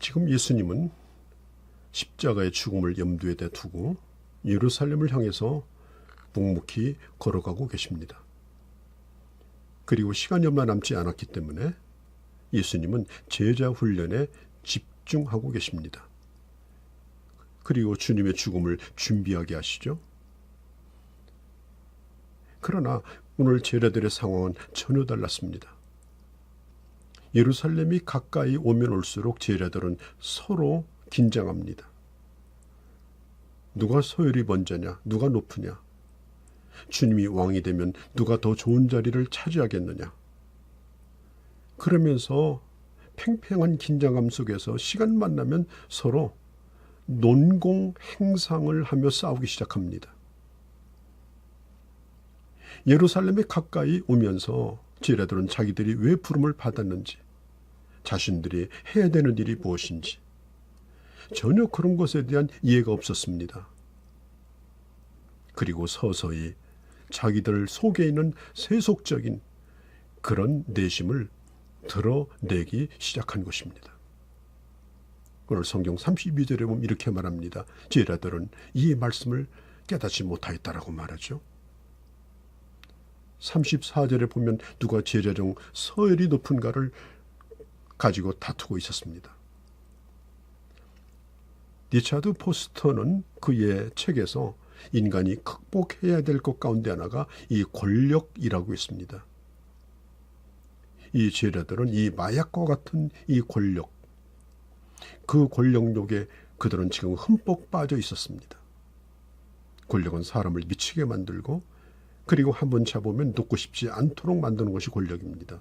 지금 예수님은 십자가의 죽음을 염두에 두고 예루살렘을 향해서 묵묵히 걸어가고 계십니다. 그리고 시간이 얼마 남지 않았기 때문에 예수님은 제자 훈련에 집중하고 계십니다. 그리고 주님의 죽음을 준비하게 하시죠. 그러나 오늘 제자들의 상황은 전혀 달랐습니다. 예루살렘이 가까이 오면 올수록 제자들은 서로 긴장합니다. 누가 소열이 먼저냐? 누가 높으냐? 주님이 왕이 되면 누가 더 좋은 자리를 차지하겠느냐? 그러면서 팽팽한 긴장감 속에서 시간만 나면 서로 논공 행상을 하며 싸우기 시작합니다. 예루살렘에 가까이 오면서 제자들은 자기들이 왜 부름을 받았는지, 자신들이 해야 되는 일이 무엇인지 전혀 그런 것에 대한 이해가 없었습니다. 그리고 서서히 자기들 속에 있는 세속적인 그런 내심을 드러내기 시작한 것입니다. 오늘 성경 32절에 보면 이렇게 말합니다. 제자들은 이 말씀을 깨닫지 못하였다라고 말하죠. 34절에 보면 누가 제자 중 서열이 높은가를 가지고 다투고 있었습니다. 리차드 포스터는 그의 책에서 인간이 극복해야 될 것 가운데 하나가 이 권력이라고 했습니다. 이 제자들은 이 마약과 같은 이 권력, 그 권력욕에 그들은 지금 흠뻑 빠져 있었습니다. 권력은 사람을 미치게 만들고 그리고 한번 잡으면 놓고 싶지 않도록 만드는 것이 권력입니다.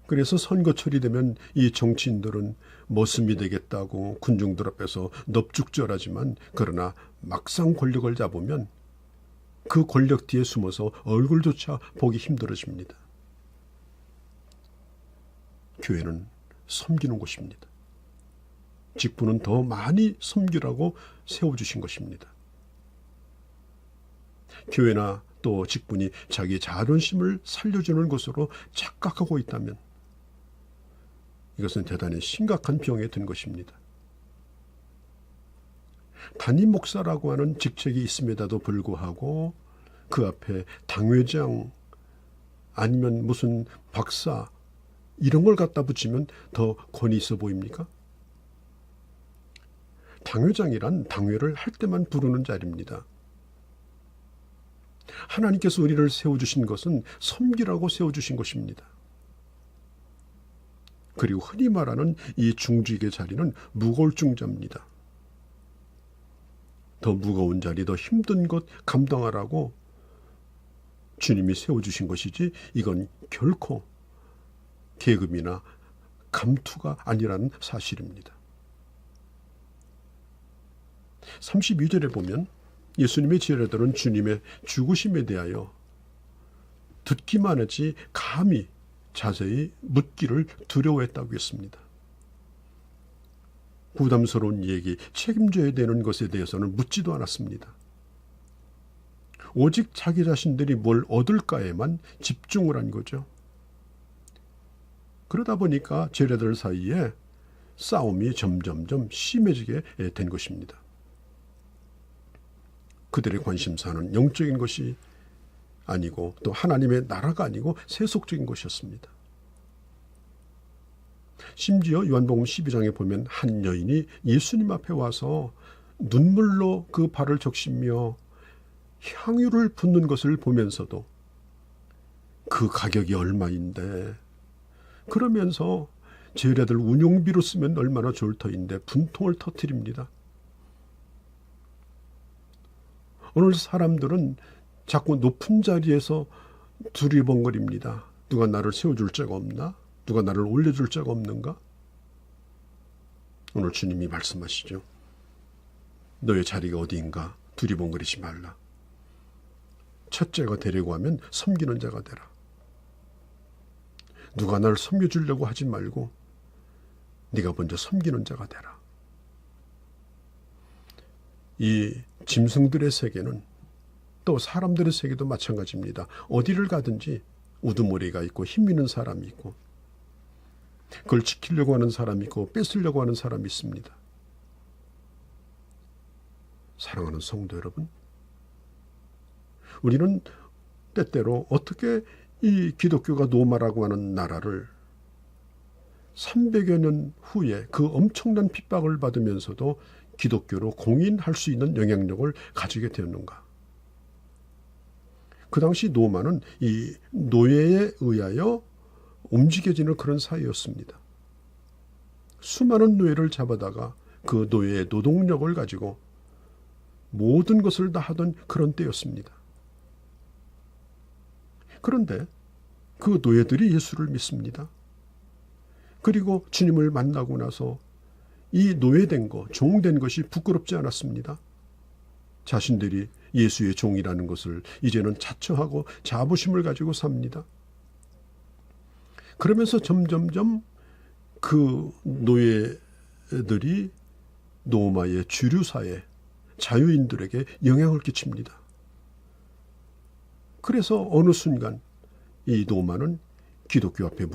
그래서 선거철이 되면 이 정치인들은 머슴이 되겠다고 군중들 앞에서 넙죽절하지만 그러나 막상 권력을 잡으면 그 권력 뒤에 숨어서 얼굴조차 보기 힘들어집니다. 교회는 섬기는 곳입니다. 직분은 더 많이 섬기라고 세워주신 것입니다. 교회나 또 직분이 자기 자존심을 살려주는 것으로 착각하고 있다면 이것은 대단히 심각한 병에 든 것입니다. 담임 목사라고 하는 직책이 있음에도 불구하고 그 앞에 당회장 아니면 무슨 박사 이런 걸 갖다 붙이면 더 권위 있어 보입니까? 당회장이란 당회를 할 때만 부르는 자리입니다. 하나님께서 우리를 세워주신 것은 섬기라고 세워주신 것입니다. 그리고 흔히 말하는 이 중직의 자리는 무거울중자입니다. 더 무거운 자리, 더 힘든 것 감당하라고 주님이 세워주신 것이지 이건 결코 계급이나 감투가 아니라는 사실입니다. 32절에 보면 예수님의 제자들은 주님의 죽으심에 대하여 듣기만 하지 감히 자세히 묻기를 두려워했다고 했습니다. 부담스러운 얘기, 책임져야 되는 것에 대해서는 묻지도 않았습니다. 오직 자기 자신들이 뭘 얻을까에만 집중을 한 거죠. 그러다 보니까 제자들 사이에 싸움이 점점점 심해지게 된 것입니다. 그들의 관심사는 영적인 것이 아니고 또 하나님의 나라가 아니고 세속적인 것이었습니다. 심지어 요한복음 12장에 보면 한 여인이 예수님 앞에 와서 눈물로 그 발을 적시며 향유를 붓는 것을 보면서도 그 가격이 얼마인데 그러면서 제자들 운용비로 쓰면 얼마나 좋을 터인데 분통을 터뜨립니다. 오늘 사람들은 자꾸 높은 자리에서 두리번거립니다. 누가 나를 세워줄 자가 없나? 누가 나를 올려줄 자가 없는가? 오늘 주님이 말씀하시죠. 너의 자리가 어디인가 두리번거리지 말라. 첫째가 되려고 하면 섬기는 자가 되라. 누가 나를 섬겨주려고 하지 말고 네가 먼저 섬기는 자가 되라. 이 짐승들의 세계는 또 사람들의 세계도 마찬가지입니다. 어디를 가든지 우두머리가 있고 힘 있는 사람이 있고 그걸 지키려고 하는 사람이 있고 뺏으려고 하는 사람이 있습니다. 사랑하는 성도 여러분, 우리는 때때로 어떻게 이 기독교가 노마라고 하는 나라를 300여 년 후에 그 엄청난 핍박을 받으면서도 기독교로 공인할 수 있는 영향력을 가지게 되었는가? 그 당시 노마는 이 노예에 의하여 움직여지는 그런 사회였습니다. 수많은 노예를 잡아다가 그 노예의 노동력을 가지고 모든 것을 다 하던 그런 때였습니다. 그런데 그 노예들이 예수를 믿습니다. 그리고 주님을 만나고 나서 이 노예된 것, 종된 것이 부끄럽지 않았습니다. 자신들이 예수의 종이라는 것을 이제는 자처하고 자부심을 가지고 삽니다. 그러면서 점점점 그 노예들이 로마의 주류사회, 자유인들에게 영향을 끼칩니다. 그래서 어느 순간 이 노마는 기독교 앞에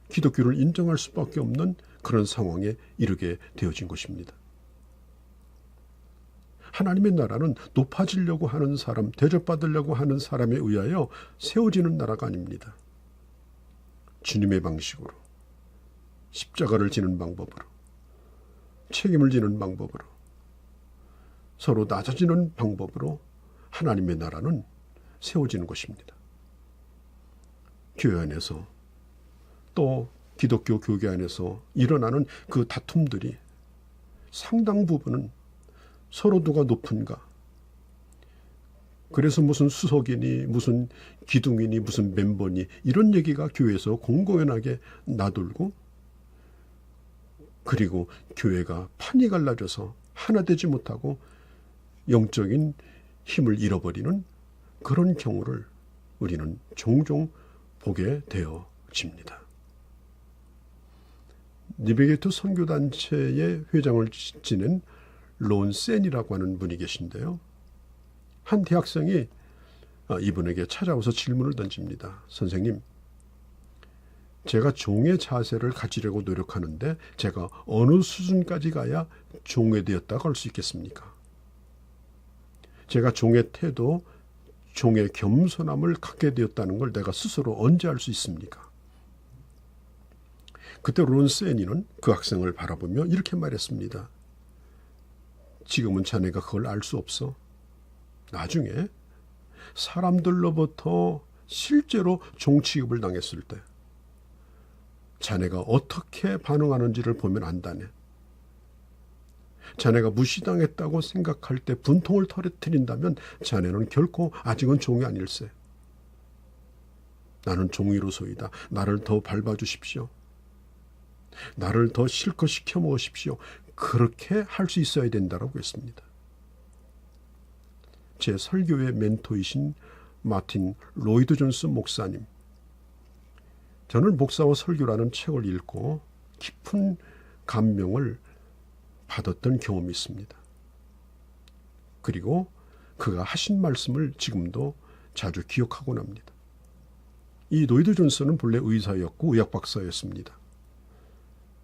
기독교를 인정할 수밖에 없는 그런 상황에 이르게 되어진 것입니다. 하나님의 나라는 높아지려고 하는 사람, 대접받으려고 하는 사람에 의하여 세워지는 나라가 아닙니다. 주님의 방식으로, 십자가를 지는 방법으로, 책임을 지는 방법으로, 서로 낮아지는 방법으로 하나님의 나라는 세워지는 것입니다. 교회 안에서 또 기독교 교계 안에서 일어나는 그 다툼들이 상당 부분은 서로 누가 높은가, 그래서 무슨 수석이니 무슨 기둥이니 무슨 멤버니 이런 얘기가 교회에서 공공연하게 나돌고, 그리고 교회가 판이 갈라져서 하나 되지 못하고 영적인 힘을 잃어버리는 그런 경우를 우리는 종종 보게 되어집니다. 니베게트 선교단체의 회장을 지낸 론 센이라고 하는 분이 계신데요. 한 대학생이 이분에게 찾아와서 질문을 던집니다. 선생님, 제가 종의 자세를 가지려고 노력하는데 제가 어느 수준까지 가야 종회되었다고 할 수 있겠습니까? 제가 종의 태도, 종의 겸손함을 갖게 되었다는 걸 내가 스스로 언제 알 수 있습니까? 그때 론 세니는 그 학생을 바라보며 이렇게 말했습니다. 지금은 자네가 그걸 알 수 없어. 나중에 사람들로부터 실제로 종 취급을 당했을 때 자네가 어떻게 반응하는지를 보면 안다네. 자네가 무시당했다고 생각할 때 분통을 터뜨린다면 자네는 결코 아직은 종이 아닐세. 나는 종이로소이다. 나를 더 밟아주십시오. 나를 더 실컷 시켜 먹으십시오. 그렇게 할 수 있어야 된다고 했습니다. 제 설교의 멘토이신 마틴 로이드 존스 목사님, 저는 목사와 설교라는 책을 읽고 깊은 감명을 받았던 경험이 있습니다. 그리고 그가 하신 말씀을 지금도 자주 기억하곤 합니다. 이 로이드 존스는 본래 의사였고 의학 박사였습니다.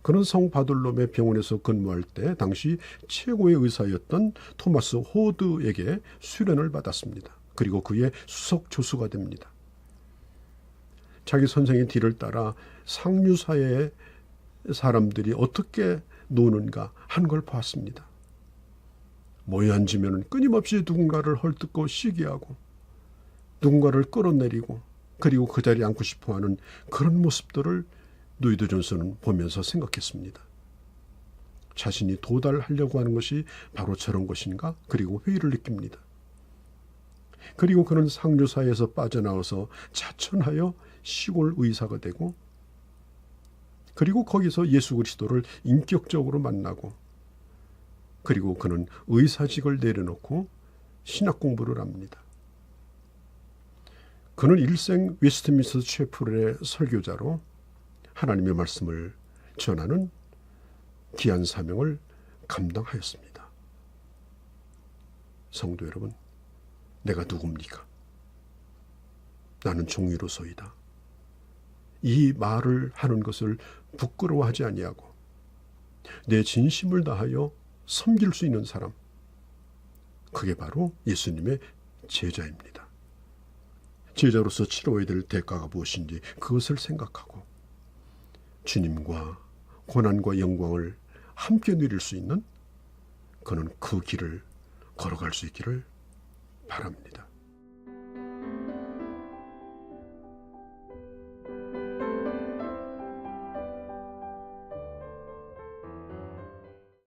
그는 성 바돌롬의 병원에서 근무할 때 당시 최고의 의사였던 토마스 호드에게 수련을 받았습니다. 그리고 그의 수석 조수가 됩니다. 자기 선생의 뒤를 따라 상류사회의 사람들이 어떻게 노는가 한 걸 보았습니다. 모여 앉으면 끊임없이 누군가를 헐뜯고 시기하고 누군가를 끌어내리고 그리고 그 자리에 앉고 싶어하는 그런 모습들을 로이드 존스는 보면서 생각했습니다. 자신이 도달하려고 하는 것이 바로 저런 것인가? 그리고 회의를 느낍니다. 그리고 그는 상류사회에서 빠져나와서 자천하여 시골 의사가 되고, 그리고 거기서 예수 그리스도를 인격적으로 만나고, 그리고 그는 의사직을 내려놓고 신학 공부를 합니다. 그는 일생 웨스트민스터 채플의 설교자로 하나님의 말씀을 전하는 귀한 사명을 감당하였습니다. 성도 여러분, 내가 누굽니까? 나는 종이로소이다. 이 말을 하는 것을 부끄러워하지 아니하고 내 진심을 다하여 섬길 수 있는 사람, 그게 바로 예수님의 제자입니다. 제자로서 치러야 될 대가가 무엇인지 그것을 생각하고 주님과 고난과 영광을 함께 누릴 수 있는 그는 그 길을 걸어갈 수 있기를 바랍니다.